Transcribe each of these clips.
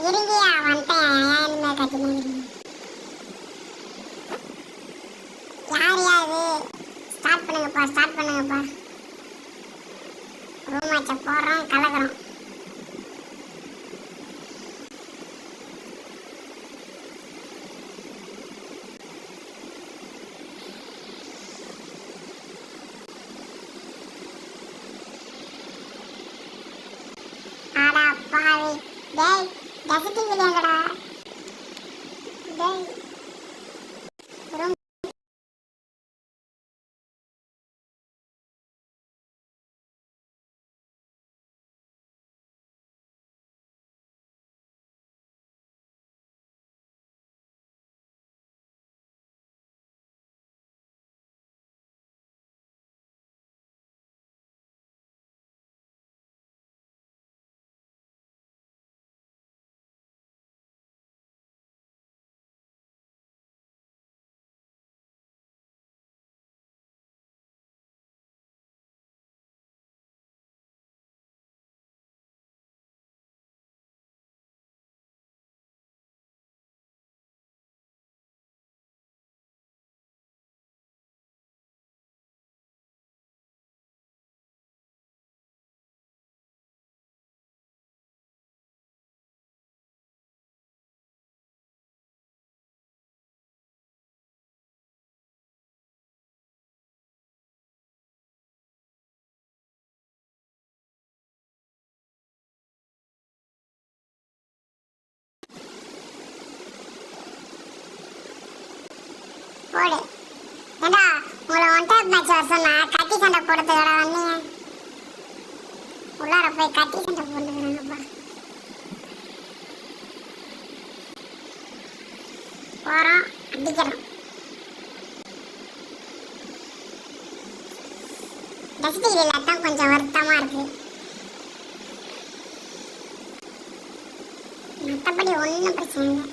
இருங்கயா வந்துட்டேன். இனிமே கட்டினு யார் யாது ஸ்டார்ட் பண்ணுங்கப்பா, ஸ்டார்ட் பண்ணுங்கப்பா. ரூம் மேட்சை போடுறோம், கலக்கிறோம். ஆடா பாவி டேய், டசட்டி விளையாடா டேய். ரூம் போடு. ஏண்டா உங்களை ஒன் டைப் மேட்ச் வர சொன்னா கத்தி சண்டை போடுறதுக்கடா வந்தீங்க. உள்ளார போய் கத்தி சண்டை போட்டுக்கிறாங்கப்பா. போகிறோம், அடிக்கிறோம். டஸ்டிகிரி இல்லாதான் கொஞ்சம் வருத்தமாக இருக்கு. மற்றபடி ஒன்றும் பிரச்சனை இல்லை.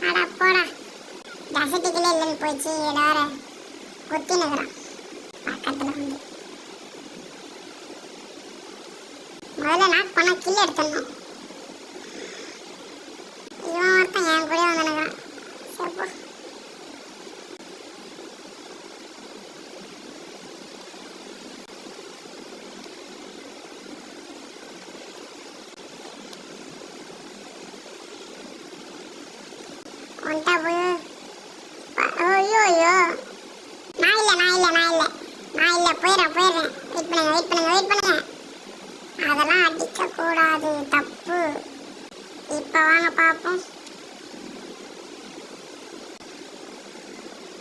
அடா போடா, டசட்டிக்கிலே இல்லைன்னு போச்சு. வேற குத்தி நகரம் பக்கத்தில் வந்து முதல்ல நாக் பண்ண கில் எடுத்துடணும். இவன் ஒருத்தன் என் கூட வந்து நகரம். சப்போ ஒன்ட்டா போய் ஐயோ ஐயோ, நான் இல்லை போயிடுறேன். வெயிட் பண்ணுங்க. அதெல்லாம் அடிக்கக்கூடாது, தப்பு. இப்போ வாங்க பார்ப்போம்.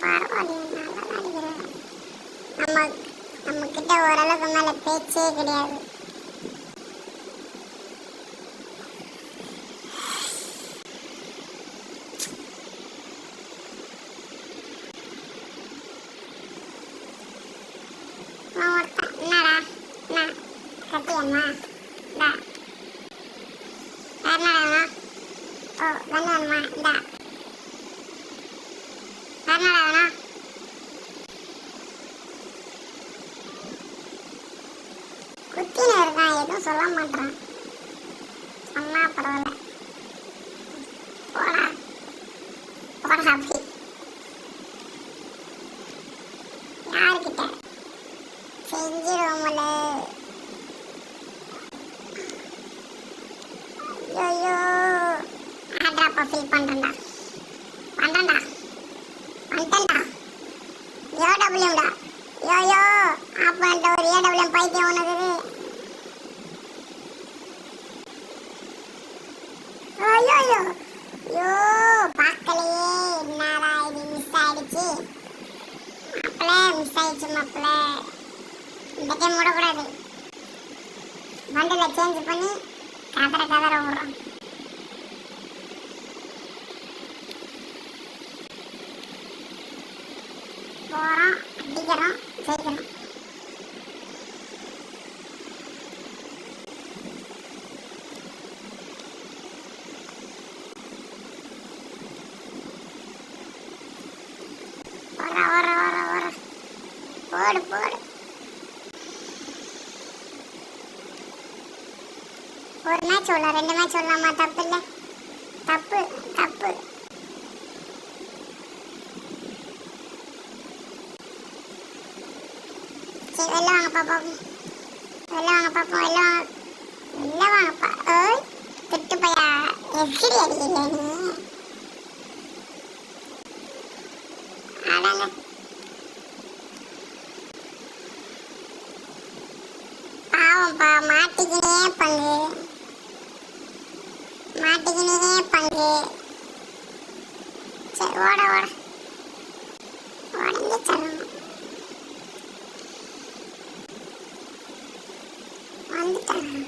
பரவாயில்ல, நல்லா அடிக்கிறேன். நம்ம கிட்ட ஓரளவுக்கு மேலே பேச்சே கிடையாது. என்னடா என்ன கத்தி அம்மா இந்தா வேற என்னடா வேணும்? ஓ கண்ணு வேணுமா? இந்தா வேற என்னடா வேணும்? குத்தின்னு இருக்கான், எதுவும் சொல்ல மாட்டான். சொன்னா பரவாயில்ல. போடா அப்படி யாருக்கிட்ட செஞ்சிருவோம்ல. ஐயோ ஆட்ராப்பா ஃபில் பண்ணுறேன்டா. வந்துட்டேன்டா. ஏடபிள்யூம்டா. யோயோ ஆப்பன்ட்ட ஒரு ஏடபிள்யூம் பைத்தியம் ஒன்று. ஐயோ ஐயோ பார்க்கலையே, என்னடா இது மிஸ் ஆயிடுச்சு. மிஸ் ஆயிடுச்சு மாப்பிள்ள. இந்த டைம் விடக்கூடாது. பண்டில் சேஞ்ச் பண்ணி கதற விடுறோம். போகிறோம், அடிக்கிறோம், ஜெயிக்கிறோம். போடு ஒரு மேட்ச் விடலாம், 2 மேட்ச் விடலாமா? தப்பு இல்லை, தப்பு தப்பு. சரி வெளில வாங்க பாப்போம், வெளில வாங்க பாப்போம், வெளில வாங்க, வெளில வாங்கப்பா. ஓய் திட்டு பையா, எப்படி அடிக்கிறீங்க நீ? அடங்க பாவம்ப்பா, மாட்டிக்கினே பங்கு, மாட்டிக்கினே பங்கு. சரி ஓட ஓட உடனே சொல்லணும். வந்துட்டாங்க.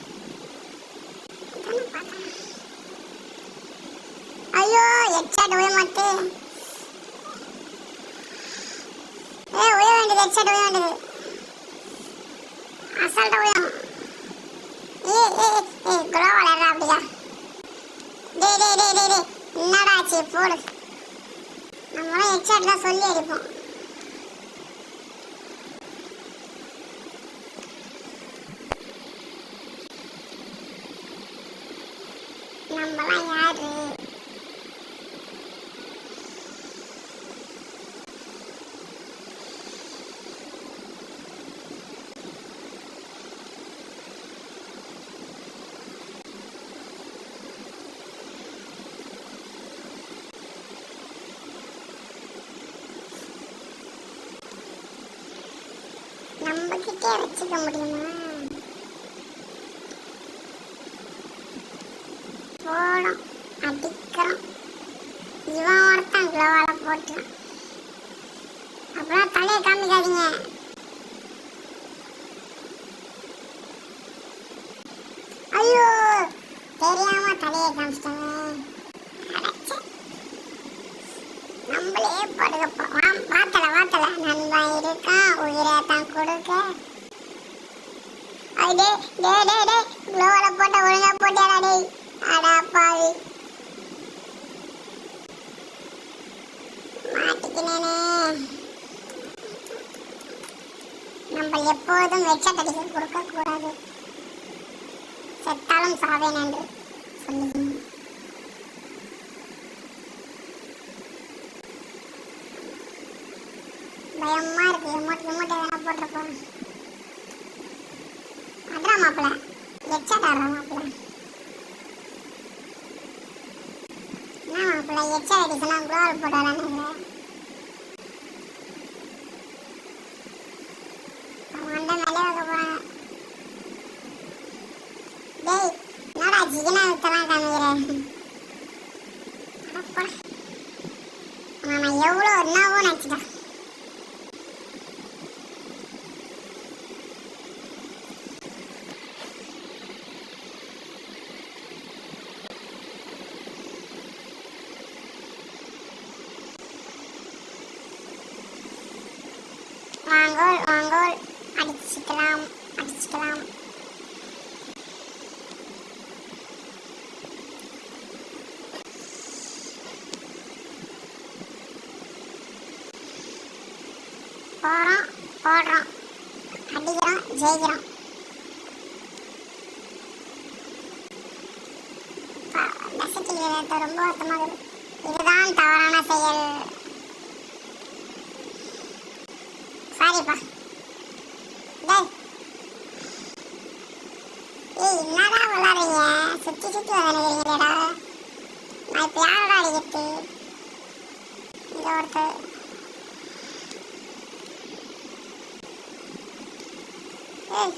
ஐயோ ஹெட்ஷாட் உய மாட்டு. உய வேண்டியது, ஹெட்ஷாட் உய வேண்டியது, அசால்ட்டா உயம். குளோ வளர்றா அப்படியா? டேய் டேய் டேய் டேய் டேய், என்னடா ஆச்சு? போடு, நம்மளும் ஹெட்ஷாட்லாம் சொல்லி அடிப்போம். நம்மலாம் யாரு? நம்ம கிட்டே வச்சுக்க முடியுமா? போடும் அடிக்கிறோம். இவன் ஒருத்தன் குளோவால போட்டுறான். அப்புறம் தலையை காமிக்காதீங்க. ஐயோ தெரியாம தலையை காமிச்சிட்டாங்க. நம்மளே படுக்க வாத்தல வாத்தல நண்பன் இருக்கான், உயிரை தான் கொடுக்க. டே டே டே டே குளோவால போட்ட ஒழுங்கா போட்டியாடா டேய். அடா பாவி, மாட்டிக்கினேனே. நம்ம எப்போதும் ஹெட்ஷாட் அடிக்க கொடுக்க கூடாது. செத்தாலும் சாவேன் என்று சொல்லுங்க. பயமா இருக்கு. எமோட் எதனா போட்டிருப்போம். அட்ரா மாப்பிள்ள, ஹெட்ஷாட் ஆடுறா மாப்பிள்ள. என்ன மாப்பிள்ள ஹெட்ஷாட் அடிச்சுனா குளோவால் போட்டாலான்னு மண்டை மேலே வைக்க போறாங்க. டேய் என்னடா ஜிகனா வித்தலாம் காமிக்கிறேன். நான் எவ்வளோ என்னவோ நினச்சிட்டேன். வாங்கோல் வாங்கோல், அடிச்சுக்கலாம் அடிச்சுக்கலாம். போகிறோம் போடுறோம், அடிக்கிறோம், ஜெயிக்கிறோம். ரொம்ப வருத்தமாக இருக்கு. இதுதான் தவறான செயல். சாரிப்பா. டேய் ஏய் என்னடா விளாடுறீங்க? சுற்றி சுற்றி வந்துடுறீங்களேடா. நான் இப்போ யாரோட அடிக்கிறது? இங்கே ஒருத்தர். ஏய்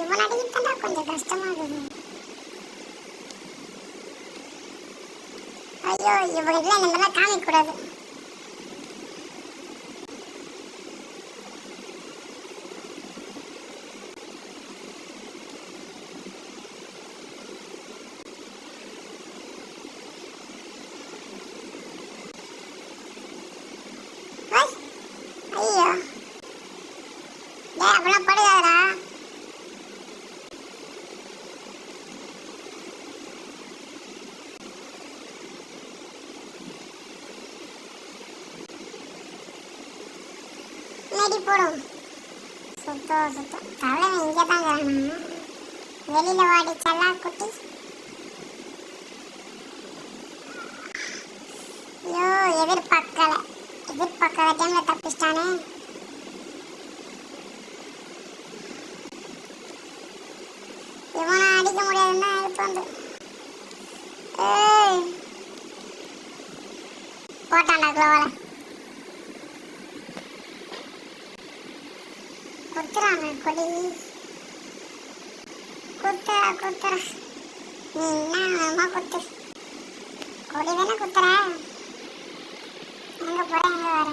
இவன் அடிக்கிட்டா கொஞ்சம் கஷ்டமா இருக்குது. ஐயோ இவங்க இந்த மாதிரிலாம் காமிக்க கூடாது. ஐயோ டேய் அப்படிலாம் படுகாதடா. போடும். சுத்தம் சுத்தம் தலைவன் இங்கே தான் இருக்கிறானா? வெளியில வாடி செல்லா குட்டி. ஐயோ எதிர்பார்க்காத டைம்ல தப்பிச்சிட்டானே. இவனை அடிக்க முடியாதுன்னா இப்போ வந்து போட்டான்டா குளோவால. குத்துறான் கொடி. குத்துறா நீ என்ன குத்து. கொடி தானே குத்துற. எங்க போற எங்க வர.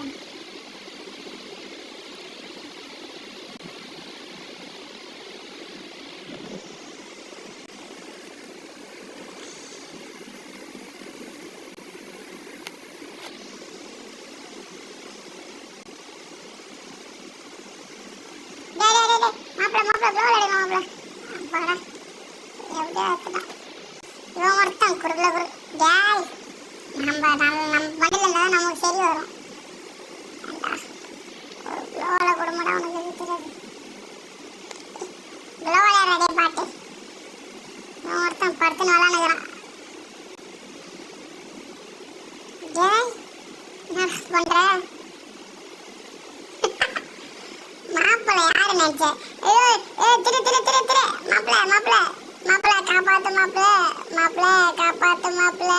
காப்பாத்து மாப்பிள்ள.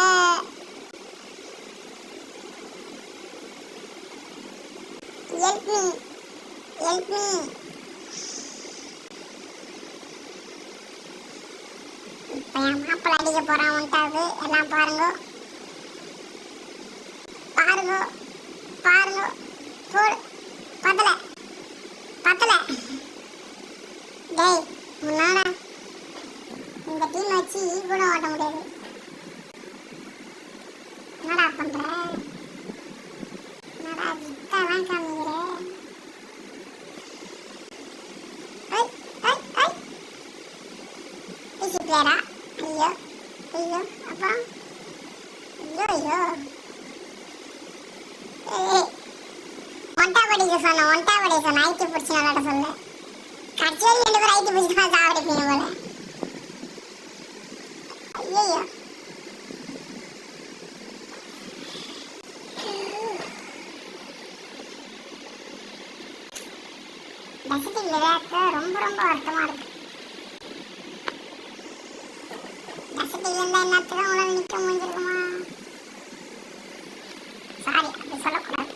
Help me. இப்போ என் மாப்பிள்ள அடிக்க போறான். வந்துட்டாது எல்லாம் பாருங்க. போடு. பத்தல. டேய் முன்னாடா இந்த டீம் வச்சு கூட ஓட்ட முடியாது. என்னடா பண்ற? என்னடா வித்தாலாம் காமிக்கிற? பிசி பிளேயரா? ஐயோ அப்புறம் ஐயோ ஒன்டா படிக்க சொன்ன ஐடி பிடிச்சி விளையாட சொல்ல. கட்சியில் 2 பேர் ஐடி பிடிச்சி தான் சாவடிப்பீங்க போல. ஐயோ டெசிட்டிங் விளையாட்டு ரொம்ப வருத்தமா இருக்கு. டெசிட்டிங் இருந்தா என்னத்துக்கு உங்களால் நிற்க முடிஞ்சிருக்குமா? சாரி அப்படி சொல்லக்கூடாது.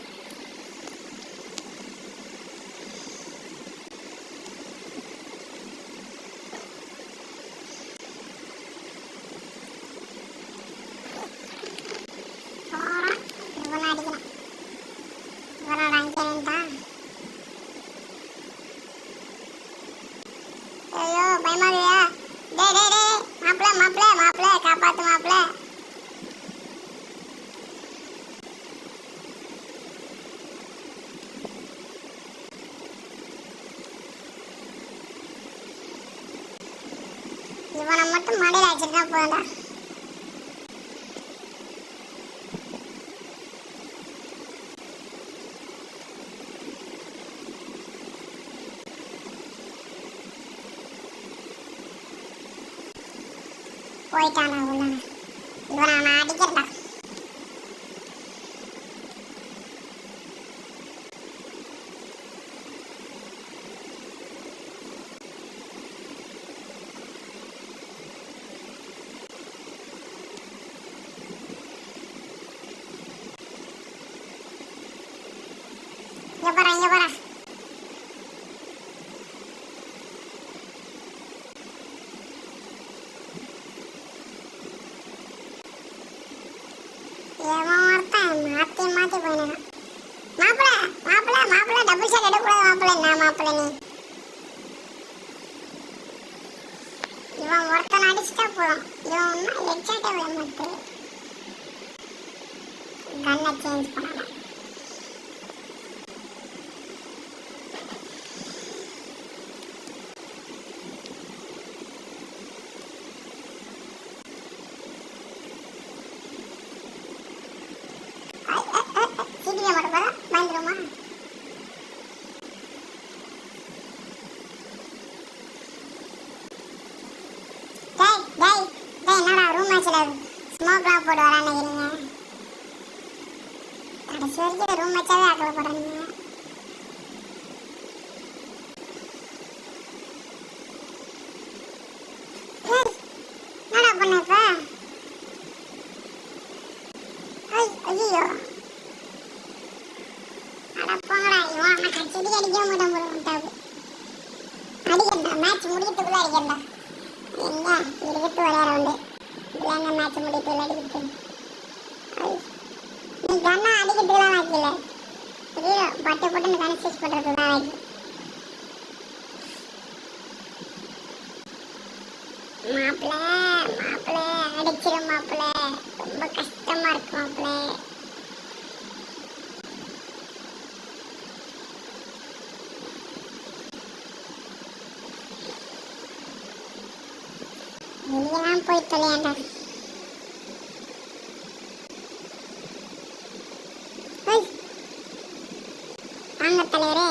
காப்பாத்து மாப்பிள்ள. இவனை மட்டும் மடையில வச்சிருந்தா போதா. போயிட்டானா உள்ள. இவனை நான் அடிக்கிறேன்டா. இங்க போறா. மாத்தி போயினா மாப்பிள்ள டபுள் ஷாட் எடுக்கக்கூடாது மாப்பிள்ள நீ. இவன் ஒருத்தன் அடிச்சுட்டா போதும். இவன் ஹெட்ஷாட்டே விட மாட்டேன். கன்னை சேஞ்ச் பண்ணலாம். ஸ்மோக்லாம் போட்டு வரான்னு நினைக்கிறீங்க? கடைசி வரைக்கும் ரூம் வச்சாவே ஆக்கப்படுறீங்க. என்னடா பண்ண இப்ப? ஐயோ அட போங்கடா. இவன் அவனை கச்சடி அடிக்க மாட்டான் போல விட்டாது. அடிக்கண்டா, மேட்ச் முடிக்கிறதுக்குள்ள அடிக்கண்டா. எங்க இருக்கிறது ஒரே ரவுண்டு. இல்லைங்க மேட்ச் முடிக்கிறதுக்குள்ள அடிக்கிறது. நீ கண்ணா அடிக்கிறதுக்குலாம் வாய்க்கல. தெரியல, பட்டு போட்டு கன்ஃபியூஸ் பண்ணுறது தான் வாய்க்கு. மாப்பிள்ள மாப்பிள்ள அடிச்சிடும் மாப்பிள்ள. ரொம்ப கஷ்டமா இருக்கு மாப்பிள்ள. வெளியெல்லாம் போய் தொலையாண்டா. வாங்க தலைவரே.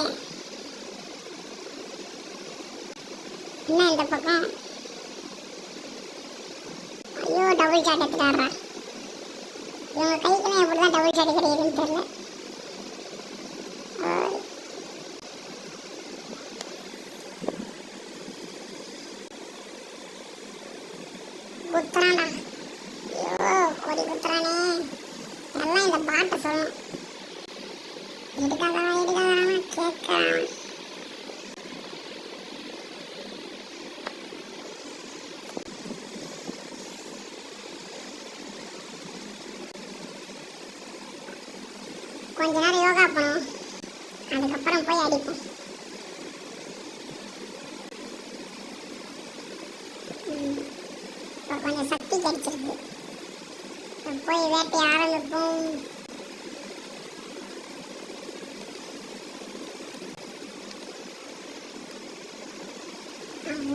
என்ன இந்த பக்கம்? ஐயோ டபுள் ஷாட் எடுத்துட்டாடுறா. இவங்க கைக்கெல்லாம் எப்படிதான் டபுள் ஷாட் கிடைக்குதுன்னு தெரியல. குத்துறான்டா. ஐயோ கொடி குத்துறானே. எல்லாம் இந்த பாட்டை சொல்லணும். எடுக்காதா கேட்கறான். கொஞ்ச நேரம் யோகா பண்ணுவோம், அதுக்கப்புறம் போய் அடிப்போம். இப்போ கொஞ்சம் சக்தி கிடைச்சிருக்கு. போய் வேட்டை ஆரம்பிப்போம்.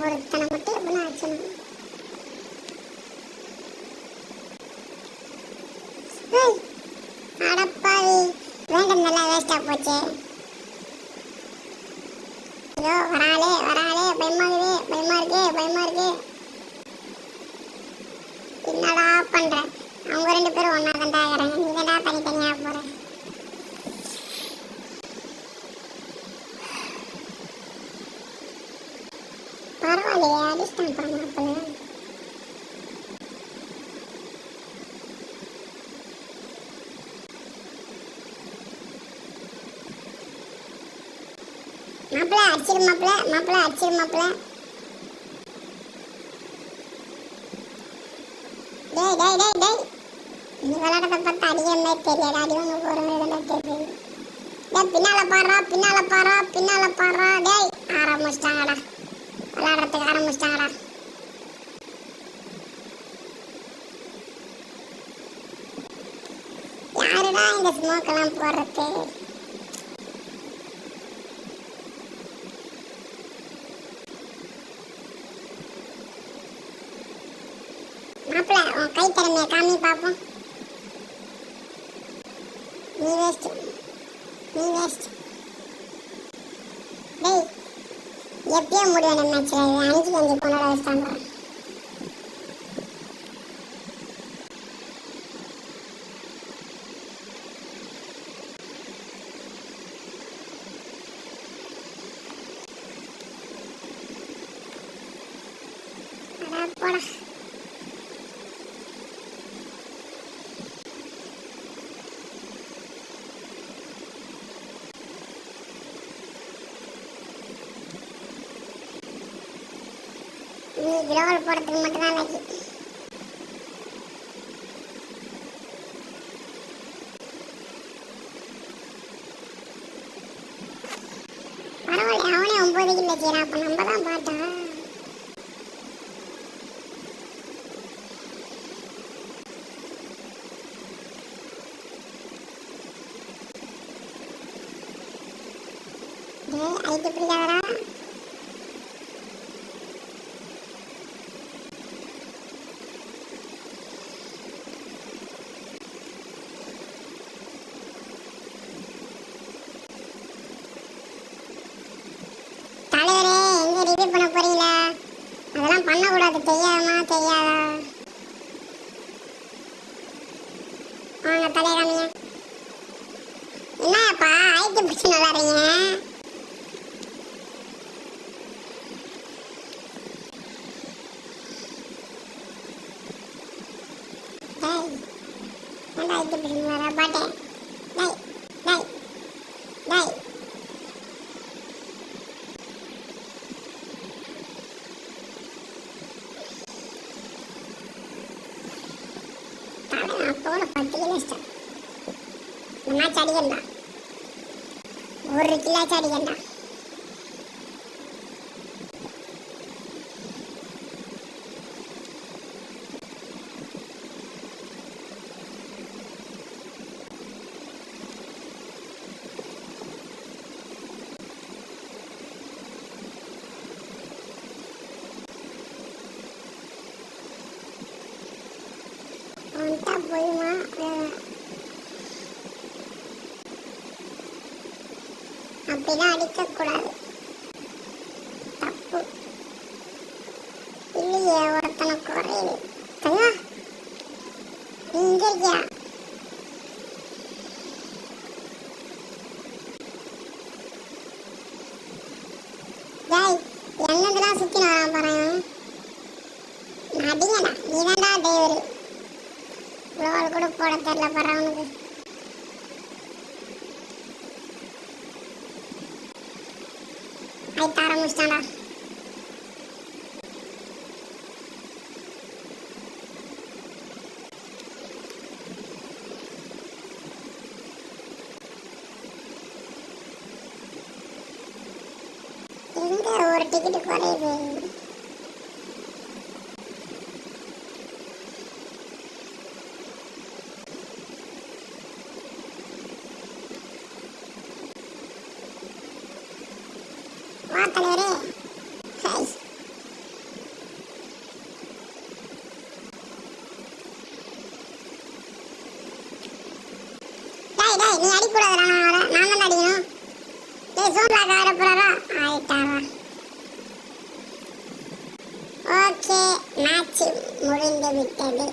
ஒருத்தனை மட்டும் எப்படின்னா வச்சணும். அடப்பாவி, வேண்டும் நல்லா வேஸ்டா போச்சு. ஐயோ வராளே வராளே, பயமாகுது பயமா இருக்கு பயமா இருக்கு. என்னடா பண்ற? அவங்க ரெண்டு பேரும் ஒன்னா தாண்டா ஆகிறாங்க, நீ தாண்டா தனித்தனியா போற. பரவாயில்லையே, அடிஸ்டான் பண்ண. மாப்பிள்ள அடிச்சிரு மாப்பிள்ள, மாப்பிள்ள அடிச்சிரு மாப்பிள்ள. டேய் டேய் டேய் டேய், நீ விளையாடுறத பார்த்தா அடிக்கிற மாதிரி தெரியாது, அடிவாங்க போகிற மாதிரி தான் தெரியுது. டேய் பின்னால பாடுறா பின்னால பாடுறா பின்னால பாடுறா. டேய் ஆரம்பிச்சிட்டாங்கடா, விளையாடுறதுக்கு ஆரம்பிச்சிட்டாங்கடா. யாருடா இந்த ஸ்மோக்கெல்லாம் போடுறது? மாப்பிள்ள உன் கை திறமையை காமி பார்ப்போம். நீ வேஸ்ட், நீ வேஸ்ட். டேய் எப்பயோ முடியும் மேட்ச்சில், 5-5 கொண்டாட வச்சுட்டாங்க. போடா நீ குளோபல் போடுறதுக்கு மட்டும்தான் லைக். பரவாயில்ல, அவனே 9 கிலோ வச்சுக்கிறான். அப்போ நம்ம தான் பார்த்தா. ஐட்டு பிடிக்காதடா. தலைவரே எங்க ரிவ்யூ பண்ண போறீங்களா? அதெல்லாம் பண்ணக்கூடாது, தெரியாதா தெரியாதா? தலையை காமிங்க. என்னப்பா ஐட்டு பிடிச்சி நல்லாறீங்க? ஏன்டா ஐட்டு பிடிச்சி வர பாட்டேன்? டேய் டேய் டேய் அப்போட 10 கிலோ இஷ்டம். இந்த மேட்ச் அடிக்கண்டா, 1 கிலோச்சு அடிக்கண்டா. போயுமா அப்படிலாம் அடிக்கக்கூடாது, தப்பு. இல்லையே ஒருத்தனை குறையுது. கல்வா நீ இங்க இருக்கியா? டேய் என்னதுலாம் சுத்தி வரான் பாறேன். அடிங்கடா, நீதான்டா தேவரு. ரோல் கூட போட தெரியல பாரு அவனுக்கு. ஐட்ட ஆரம்பிச்சிட்டான்டா. எங்க ஒரு டிக்கெட் குறையுது. வா தலைவரே. ஹாய் டேய் டேய் நீ அடிக்கூடாதுடா. நான் தான் அடிக்கணும். டேய் சோன் லாக் ஆகிட போறாரா? ஆயிட்டாரா? ஓகே மேட்ச் முடிந்து விட்டது.